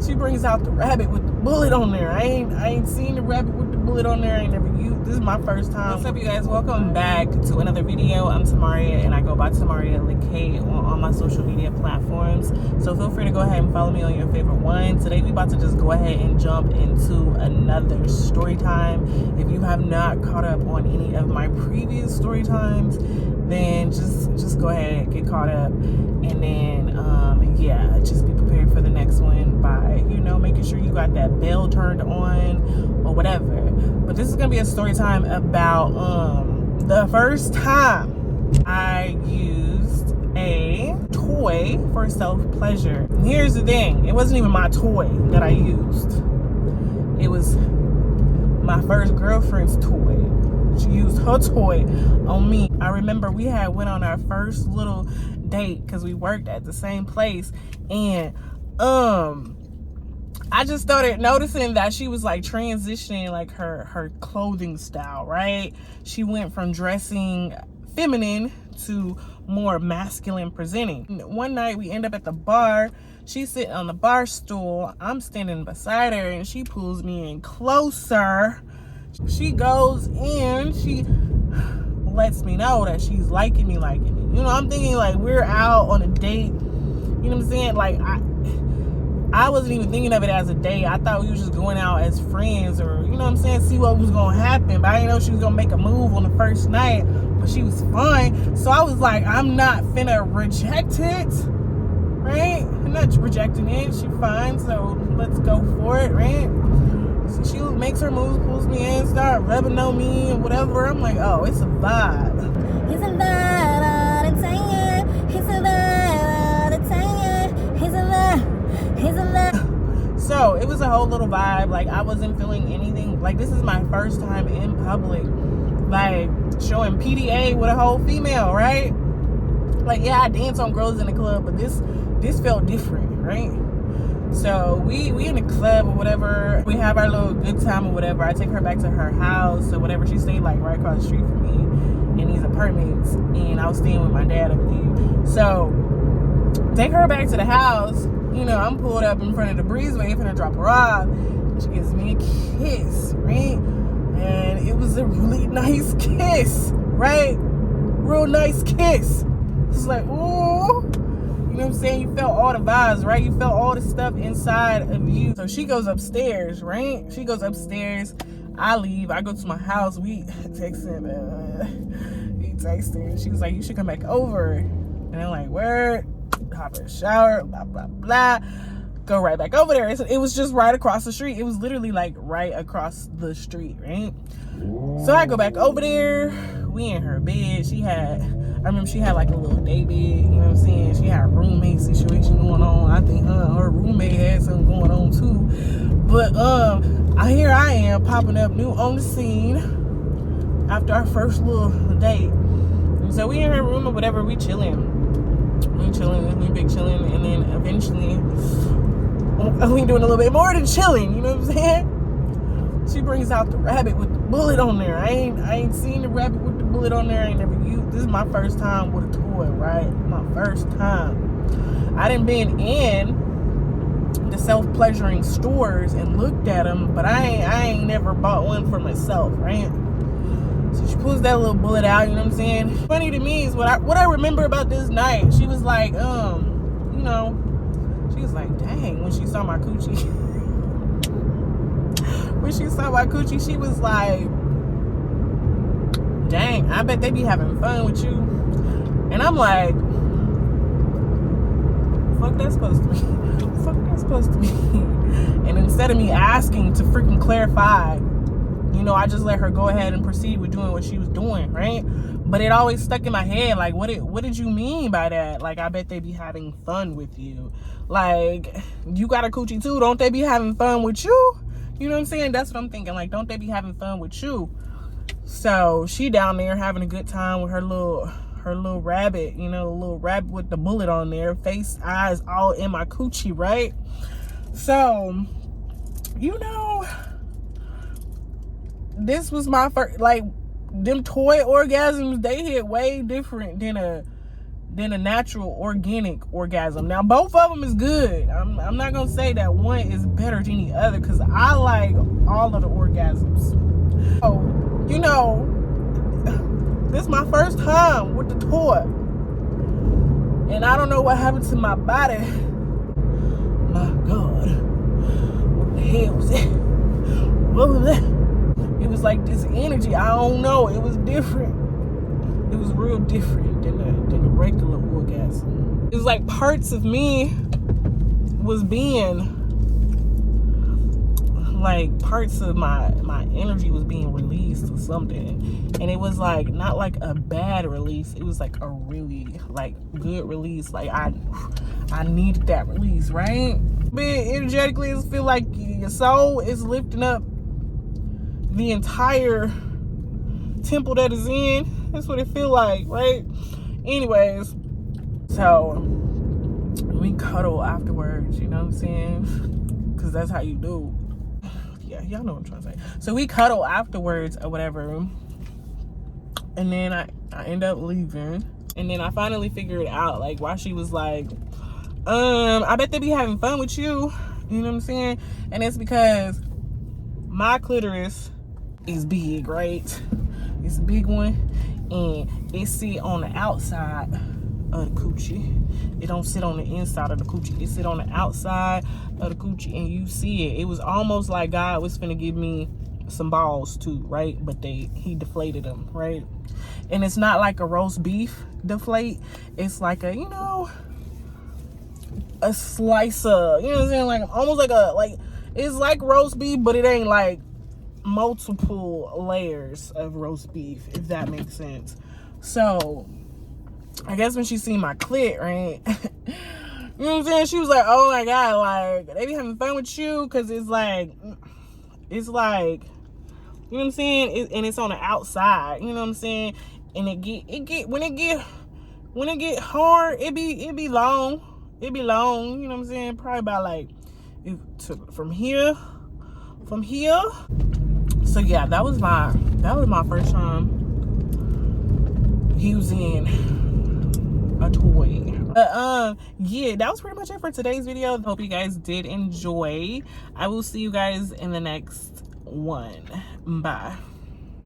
She brings out the rabbit with the bullet on there. I ain't seen the rabbit with the bullet on there. I ain't never used. This is my first time. What's up, you guys? Welcome back to another video. I'm Tamaria, and I go by Tamaria Lekay on all my social media platforms. So feel free to go ahead and follow me on your favorite one. Today we about to just go ahead and jump into another story time. If you have not caught up on any of my previous story times, then just go ahead and get caught up, and then yeah, just be prepared for the next one by making sure you got that bell turned on or whatever. But this is gonna be a story time about the first time I used a toy for self-pleasure. Here's the thing, it wasn't even my toy that I used. It was my first girlfriend's toy. She used her toy on me. I remember we had went on our first little date because we worked at the same place, and I just started noticing that she was like transitioning like her clothing style, right? She went from dressing feminine to more masculine presenting. One night we end up at the bar. She's sitting on the bar stool. I'm standing beside her, and she pulls me in closer. She goes in, she lets me know that she's liking me. I'm thinking like we're out on a date. You know what I'm saying? Like I wasn't even thinking of it as a date. I thought we were just going out as friends, or see what was gonna happen. But I didn't know she was gonna make a move on the first night. But she was fine. So I was like, I'm not finna reject it. Right? I'm not rejecting it. She's fine, so let's go for it, right? So she makes her moves, pulls me in, start rubbing on me and whatever. I'm like, oh, it's a vibe. He's a vibe all the time. He's a vibe all the time. He's a vibe. He's a vibe. So it was a whole little vibe. Like, I wasn't feeling anything. Like, this is my first time in public, like showing PDA with a whole female, right? Like, yeah, I dance on girls in the club, but this felt different, right? So we in the club or whatever. We have our little good time or whatever. I take her back to her house or whatever. She stayed like right across the street from me in these apartments, and I was staying with my dad, I believe. So take her back to the house. I'm pulled up in front of the breezeway, finna drop her off. And she gives me a kiss, right? And it was a really nice kiss, right? Real nice kiss. It's like, ooh. You know what I'm saying? You felt all the vibes, right? You felt all the stuff inside of you. So she goes upstairs, right? She goes upstairs. I leave. I go to my house. We texting. He texted. She was like, you should come back over. And I'm like, word. Hop in the shower. Blah, blah, blah. Go right back over there. It was just right across the street. It was literally like right across the street, right? So I go back over there. We in her bed. I remember she had like a little day bed, you know what I'm saying? She had a roommate situation going on. I think her roommate had something going on too. But here I am popping up new on the scene after our first little date. And so we in her room or whatever, we chilling. We big chilling, and then eventually we doing a little bit more than chilling, you know what I'm saying? She brings out the rabbit with the bullet on there. I ain't seen the rabbit with the bullet on there. I ain't never used. This is my first time with a toy, right? My first time. I done been in the self-pleasuring stores and looked at them, but I ain't never bought one for myself, right? So she pulls that little bullet out, you know what I'm saying? Funny to me is what I remember about this night. She was like, she was like, dang, when she saw my coochie. When she saw my coochie, she was like, dang, I bet they be having fun with you. And I'm like, fuck that's supposed to be. Fuck that's supposed to be. And instead of me asking to freaking clarify, I just let her go ahead and proceed with doing what she was doing, right? But it always stuck in my head, like, what did you mean by that? Like, I bet they be having fun with you. Like, you got a coochie too, don't they be having fun with you? You know what I'm saying? That's what I'm thinking. Like, don't they be having fun with you? So she down there having a good time with her little rabbit, a little rabbit with the bullet on there, face, eyes all in my coochie, right? So, this was my first, like, them toy orgasms, they hit way different than a than a natural organic orgasm. Now both of them is good. I'm not gonna say that one is better than the other, because I like all of the orgasms. Oh, you know, this is my first time with the toy, and I don't know what happened to my body. My God, what the hell was that? What was that? It was like this energy. I don't know. It was different. It was real different than a regular orgasm. It was like parts of me was being, like, parts of my energy was being released or something. And it was like not like a bad release. It was like a really like good release. Like I needed that release, right? But energetically, it feel like your soul is lifting up the entire temple that is in. That's what it feel like, right? Anyways, so we cuddle afterwards, you know what I'm saying? Because that's how you do. Yeah, y'all know what I'm trying to say. So we cuddle afterwards or whatever, and then I end up leaving, and then I finally figured out like why she was like, I bet they be having fun with you, you know what I'm saying? And it's because my clitoris is big, right? It's a big one, and it sit on the outside of the coochie. It don't sit on the inside of the coochie. It sit on the outside of the coochie, and you see it. It was almost like God was finna give me some balls too, right? But he deflated them, right? And it's not like a roast beef deflate. It's like a, you know, a slice of, you know what I'm saying? Like almost like it's like roast beef, but it ain't like multiple layers of roast beef, if that makes sense. So I guess when she seen my clit, right? You know what I'm saying? She was like, oh my God, like, they be having fun with you, because it's like, you know what I'm saying? And it's on the outside, you know what I'm saying? And when it get hard, it be long. It be long, you know what I'm saying? Probably about like, from here. So yeah, that was my first time using a toy. But yeah, that was pretty much it for today's video. Hope you guys did enjoy. I will see you guys in the next one. Bye.